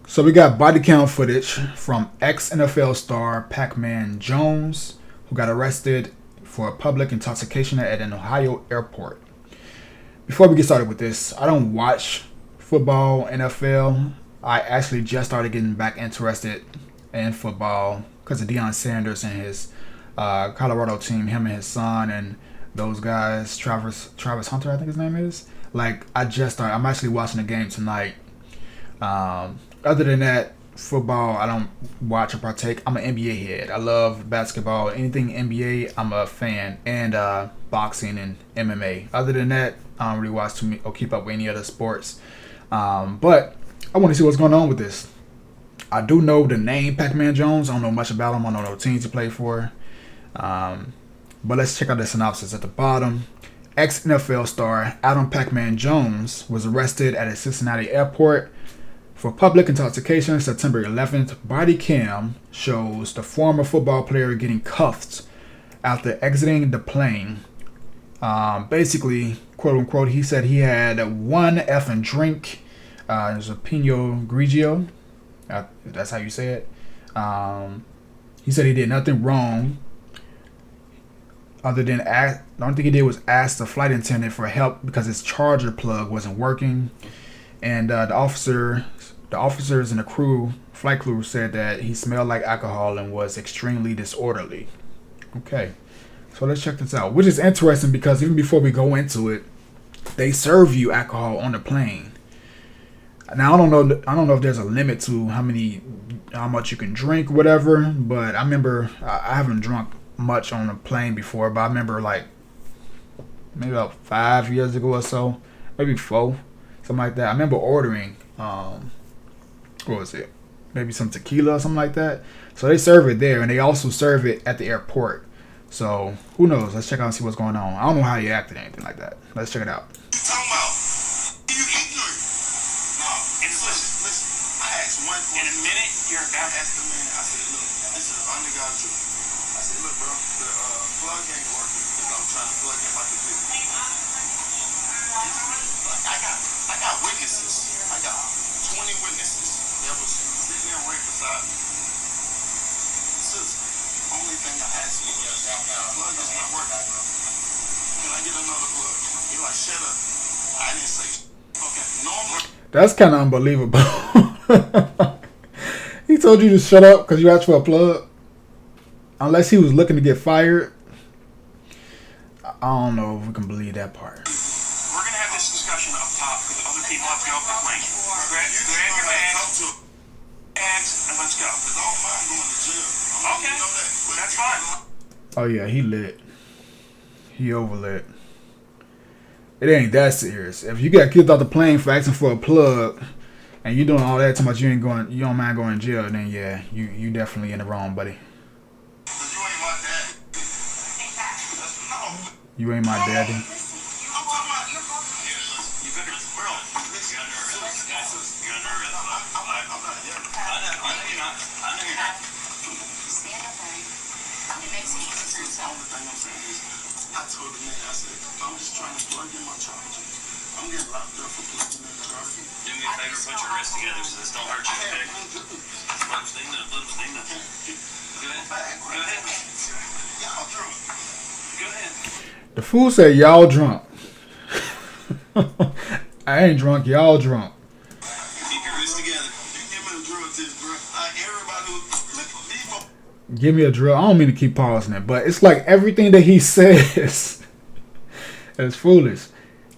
So we got body cam footage from ex-NFL star Pacman Jones, who got arrested for public intoxication at an Ohio airport. Before we get started with this, I don't watch football, NFL. I actually just started getting back interested in football because of Deion Sanders and his Colorado team, him and his son and those guys, Travis Hunter, I think his name is. Like, I just started. I'm actually watching the game tonight. Other than that, football, I don't watch or partake. I'm an NBA head. I love basketball. Anything NBA, I'm a fan. And boxing and MMA. Other than that, I don't really watch or keep up with any other sports. But I want to see what's going on with this. I do know the name Pacman Jones. I don't know much about him. I don't know the teams he played for. But let's check out the synopsis at the bottom. Ex-NFL star Adam Pacman Jones was arrested at a Cincinnati airport for public intoxication September 11th. Bodycam shows the former football player getting cuffed after exiting the plane. Basically, quote unquote, he said he had one effing drink. It was a pinot grigio. If that's how you say it. He said he did nothing wrong. Other than the only thing he did was ask the flight attendant for help because his charger plug wasn't working, and the officers and the flight crew said that he smelled like alcohol and was extremely disorderly. Okay, so let's check this out, which is interesting because even before we go into it, they serve you alcohol on the plane. Now I don't know if there's a limit to how much you can drink, whatever. But I remember I haven't drunk much on a plane before, but I remember like maybe about 5 years ago or so, maybe 4, something like that. I remember ordering what was it? Maybe some tequila or something like that. So they serve it there, and they also serve it at the airport. So who knows? Let's check out and see what's going on. I don't know how you act or anything like that. Let's check it out. In a minute, you're about to ask the man. I said, look, this is under God's truth. I said, look, bro, the plug ain't working because I'm trying to plug in like a big. I got witnesses. I got 20 witnesses that was sitting there right beside me. This is the only thing I asked you. The plug is not working. Can I get another plug? He like, shut up. I didn't say. Okay, normally. That's kind of unbelievable. He told you to shut up because you asked for a plug. Unless he was looking to get fired. I don't know if we can believe that part. We're going to have this discussion up top because other people have to go up the plane. Grab your bags and let's go. Okay, that's fine. Oh yeah, he lit. He overlit. It ain't that serious. If you get kicked off the plane for asking for a plug, and you doing all that too much, you don't mind going to jail, then yeah, you definitely in the wrong, buddy. You ain't my daddy. I told the man, I said, I'm just trying to plug in my charger. I'm getting locked up for plugging in the charger. Do me a favor, put your wrists together so this don't hurt you, okay? Little steam up. Go ahead. Y'all drunk. Go ahead. The fool said y'all drunk. I ain't drunk, y'all drunk. Keep your wrists together. You give me a drug test, bro. Everybody was Give me a drill. I don't mean to keep pausing it, but it's like everything that he says is foolish.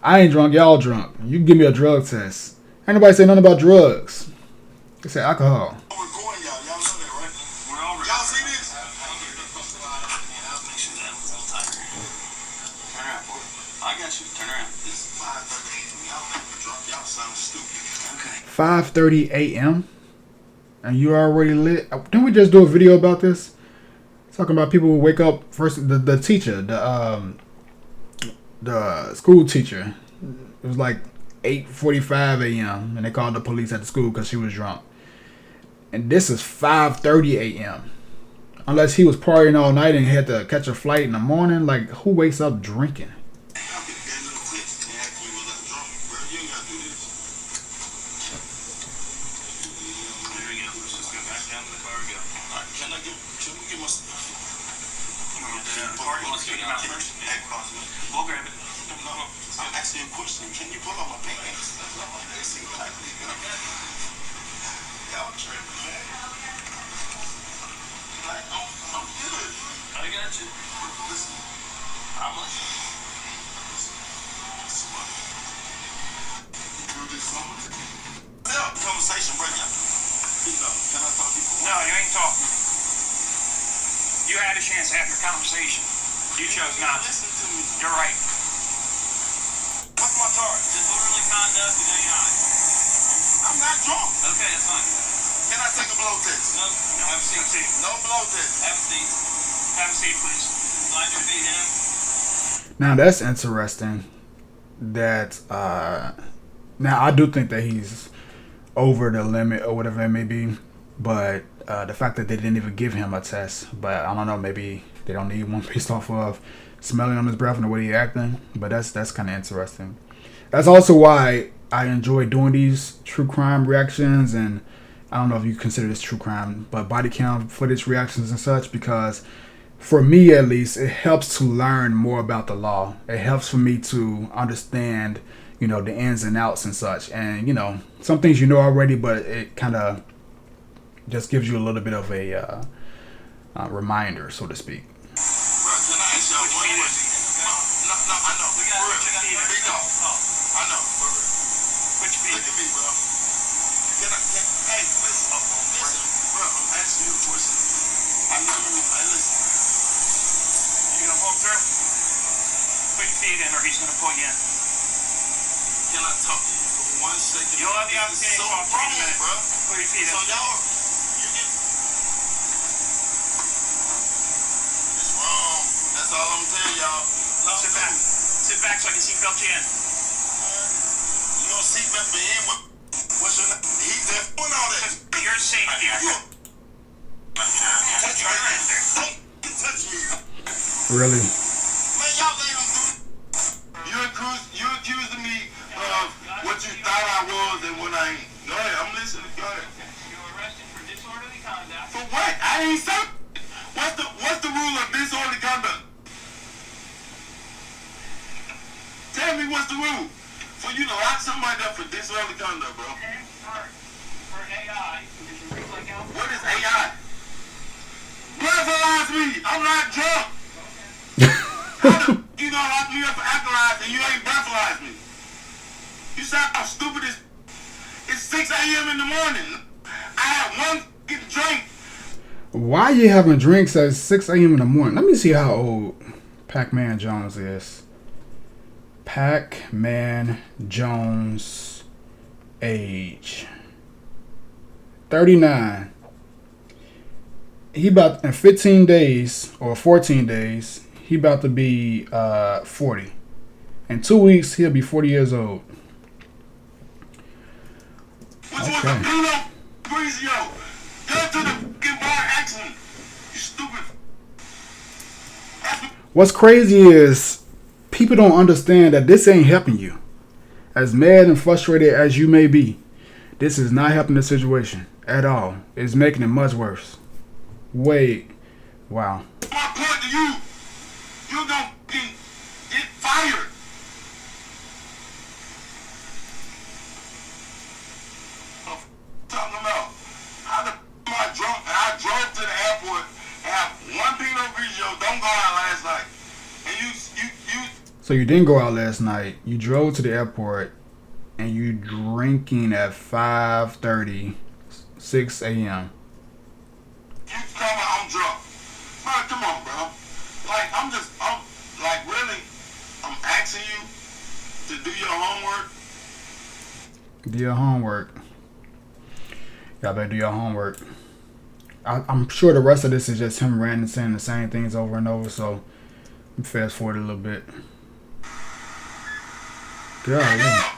I ain't drunk, y'all drunk. You can give me a drug test. Ain't nobody say nothing about drugs. They say alcohol. We're going, y'all. Y'all know that, right? We're all ready. Y'all see this? Make sure that was a little tighter. Turn around, boy. I got you. Turn around. This is 5:30. Y'all think we're drunk. Y'all sound stupid. Okay. 5:30 a.m. and you already lit. Didn't we just do a video about this? Talking about people who wake up first. The teacher, the school teacher. It was like 8:45 a.m. and they called the police at the school because she was drunk. And this is 5:30 a.m. Unless he was partying all night and had to catch a flight in the morning. Like, who wakes up drinking? Party wants to get him out first. Hey, Crosby. We'll grab it. No, I'm asking you a question. Can you pull on my pants? That's all I'm asking. Y'all tripping, man. Like, I'm good. I got you. Listen, How much? do this summer. Yeah, conversation, bro. You know, can I talk to you? No, you ain't talking. You had a chance to have your conversation. You chose not to. Listen to me. You're right. What's my charge? Disorderly conduct and AI. I'm not drunk. Okay, that's fine. Can I take a blow test? No, have a seat. No blow test. Have a seat. Have a seat, please. Slide your feet in. Now that's interesting. That now I do think that he's over the limit or whatever it may be, but the fact that they didn't even give him a test, but I don't know, maybe they don't need one based off of smelling on his breath and the way he's acting. But that's kind of interesting. That's also why I enjoy doing these true crime reactions, and I don't know if you consider this true crime, but body cam footage reactions and such, because for me at least, it helps to learn more about the law. It helps for me to understand, you know, the ins and outs and such. And, you know, some things you know already, but it kind of just gives you a little bit of a reminder, so to speak. Bro, can I ask y'all one question? No, I know. We got For it. real. Check out the Big dog. I know. For real. Put your feet Look at me, bro. Hey, listen, bro, I'm asking you a question. I know you, hey, listen. You gonna pull through? Put your feet in or he's gonna pull you in. Can I talk to you for 1 second? You'll have the This is opportunity to so talk to me in a wrong, minute. bro. Put your feet So in. y'all, you get, it's wrong. That's all I'm telling y'all. No, Sit back. Sit back so I can seatbelt you in. You gonna see me in what? What's your name? He's there doing all that. Your safety. You Touch your hand there. don't touch me. Really? Man, y'all let him do it. You accusing me of what you thought I was and what I ain't. Go ahead, I'm listening. Go ahead. You were arrested for disorderly conduct. For what? I ain't say. What's the rule of disorderly conduct? Tell me what's the rule. For you to lock somebody up for disorderly conduct, bro. For AI, because you read like alpha. What is AI? Breathalyze me. I'm not drunk. How the you gonna lock me up for alkalize and you ain't breathalyze me? You sound how stupid as. It's 6 a.m. in the morning. I had one drink. Why you having drinks at 6 a.m. in the morning? Let me see how old Pacman Jones is. Pacman Jones age 39. He about in 15 days or 14 days, he about to be 40. In 2 weeks, he'll be 40 years old. Which was a pinot grigio. Go to the fucking bar accident. You stupid. What's crazy is people don't understand that this ain't helping you. As mad and frustrated as you may be, this is not helping the situation at all. It's making it much worse. Wait. Wow. My point to you, you're gonna fucking get fired. Talking about how the am I drunk and I drove to the airport and have one pinot grigio, don't go out last night. And you So you didn't go out last night. You drove to the airport and you drinking at 5:30, 6 a.m. You tell me I'm drunk. Bro, come on, bro. Like, I'm like, really, I'm asking you to do your homework. Do your homework. Y'all better do your homework. I'm sure the rest of this is just him ranting, saying the same things over and over. So fast forward a little bit. God, yeah.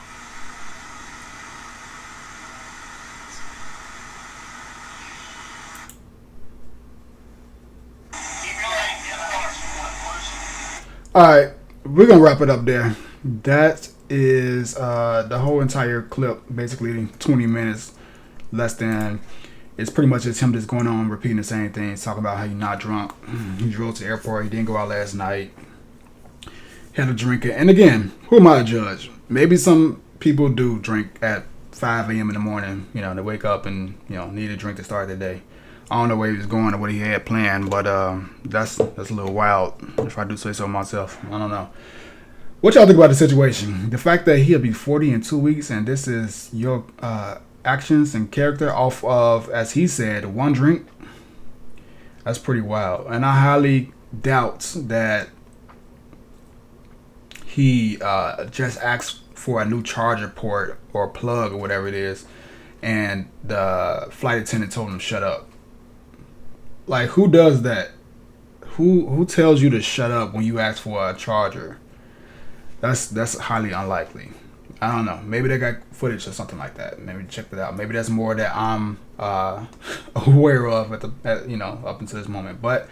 All right, we're gonna wrap it up there. That is the whole entire clip, basically 20 minutes, less than, it's pretty much just him just going on repeating the same things, talking about how he's not drunk. He drove to the airport. He didn't go out last night. Had a drink. And again, who am I to judge? Maybe some people do drink at 5 a.m. in the morning. You know, they wake up and, you know, need a drink to start their day. I don't know where he was going or what he had planned, but that's a little wild, if I do say so myself. I don't know. What y'all think about the situation? The fact that he'll be 40 in 2 weeks, and this is your actions and character off of, as he said, one drink. That's pretty wild. And I highly doubt that he just asked for a new charger port or plug or whatever it is, and the flight attendant told him to shut up. Like, who does that? Who tells you to shut up when you ask for a charger? That's highly unlikely. I don't know. Maybe they got footage or something like that. Maybe check that out. Maybe that's more that I'm aware of up until this moment. But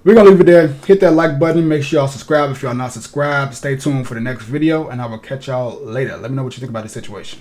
we're gonna leave it there. Hit that like button. Make sure y'all subscribe if y'all not subscribed. Stay tuned for the next video, and I will catch y'all later. Let me know what you think about the situation.